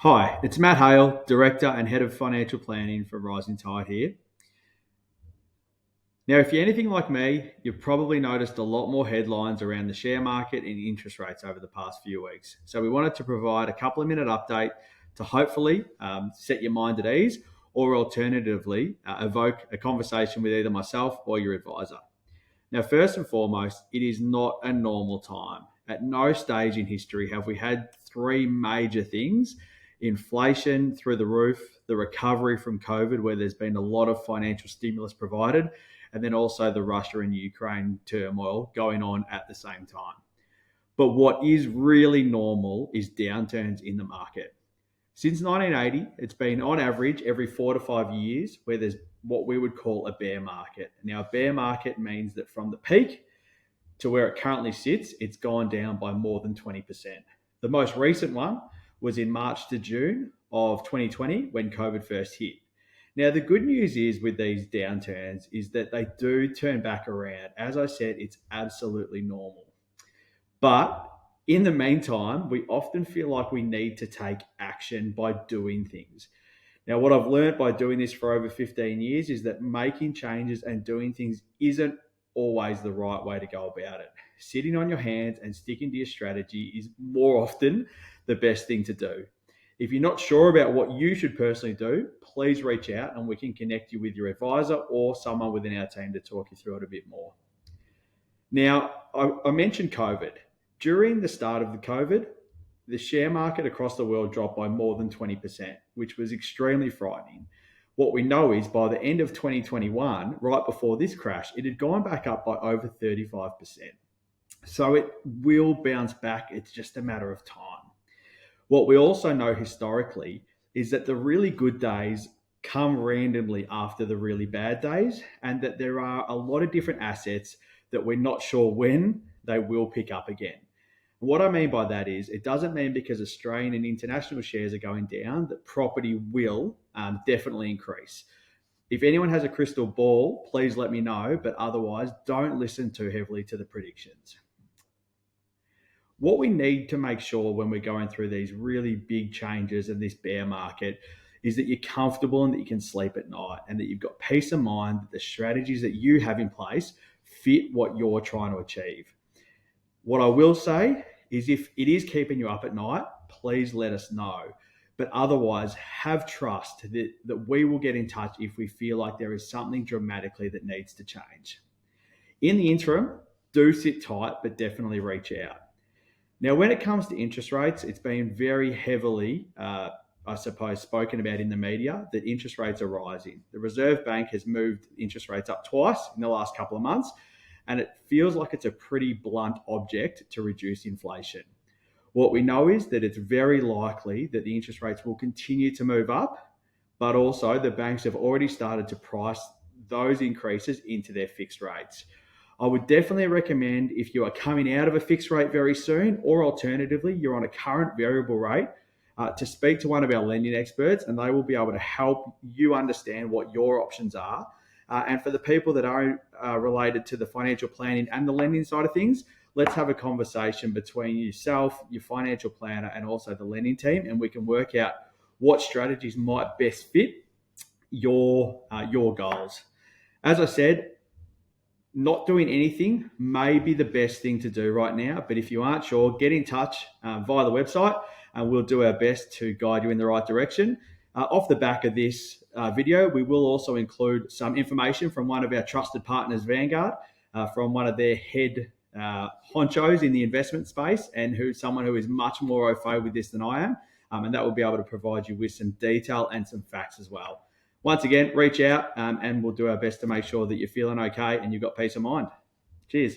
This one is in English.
Hi, it's Matt Hale, Director and Head of Financial Planning for Rising Tide here. Now, if you're anything like me, you've probably noticed a lot more headlines around the share market and interest rates over the past few weeks. So, we wanted to provide a couple of minute update to hopefully set your mind at ease or alternatively evoke a conversation with either myself or your advisor. Now, first and foremost, it is not a normal time. At no stage in history have we had three major things: inflation through the roof, the recovery from COVID, where there's been a lot of financial stimulus provided, and then also the Russia and Ukraine turmoil going on at the same time. But what is really normal is downturns in the market. Since 1980, it's been on average every 4 to 5 years where there's what we would call a bear market. Now, a bear market means that from the peak to where it currently sits, it's gone down by more than 20%. The most recent one was in March to June of 2020 when COVID first hit. Now, the good news is with these downturns is that they do turn back around. As I said, it's absolutely normal. But in the meantime, we often feel like we need to take action by doing things. Now, what I've learned by doing this for over 15 years is that making changes and doing things isn't always the right way to go about it. Sitting on your hands and sticking to your strategy is more often the best thing to do. If you're not sure about what you should personally do, please reach out and we can connect you with your advisor or someone within our team to talk you through it a bit more. Now, I mentioned COVID. During the start of the COVID, the share market across the world dropped by more than 20%, which was extremely frightening. What we know is by the end of 2021, right before this crash, it had gone back up by over 35%. So it will bounce back. It's just a matter of time. What we also know historically is that the really good days come randomly after the really bad days, and that there are a lot of different assets that we're not sure when they will pick up again. What I mean by that is it doesn't mean because Australian and international shares are going down that property will definitely increase. If anyone has a crystal ball, please let me know, but otherwise don't listen too heavily to the predictions. What we need to make sure when we're going through these really big changes in this bear market is that you're comfortable and that you can sleep at night and that you've got peace of mind that the strategies that you have in place fit what you're trying to achieve. What I will say is if it is keeping you up at night, please let us know. But otherwise, have trust that we will get in touch if we feel like there is something dramatically that needs to change. In the interim, do sit tight, but definitely reach out. Now, when it comes to interest rates, it's been very heavily, spoken about in the media that interest rates are rising. The Reserve Bank has moved interest rates up twice in the last couple of months, and it feels like it's a pretty blunt object to reduce inflation. What we know is that it's very likely that the interest rates will continue to move up, but also the banks have already started to price those increases into their fixed rates. I would definitely recommend if you are coming out of a fixed rate very soon, or alternatively, you're on a current variable rate, to speak to one of our lending experts and they will be able to help you understand what your options are. And for the people that are related to the financial planning and the lending side of things, let's have a conversation between yourself, your financial planner, and also the lending team, and we can work out what strategies might best fit your goals. As I said, not doing anything may be the best thing to do right now, but if you aren't sure, get in touch via the website and we'll do our best to guide you in the right direction. Off the back of this video, we will also include some information from one of our trusted partners, Vanguard, from one of their head honchos in the investment space, and someone who is much more au fait with this than I am, and that will be able to provide you with some detail and some facts as well. Once again, reach out and we'll do our best to make sure that you're feeling okay and you've got peace of mind. Cheers.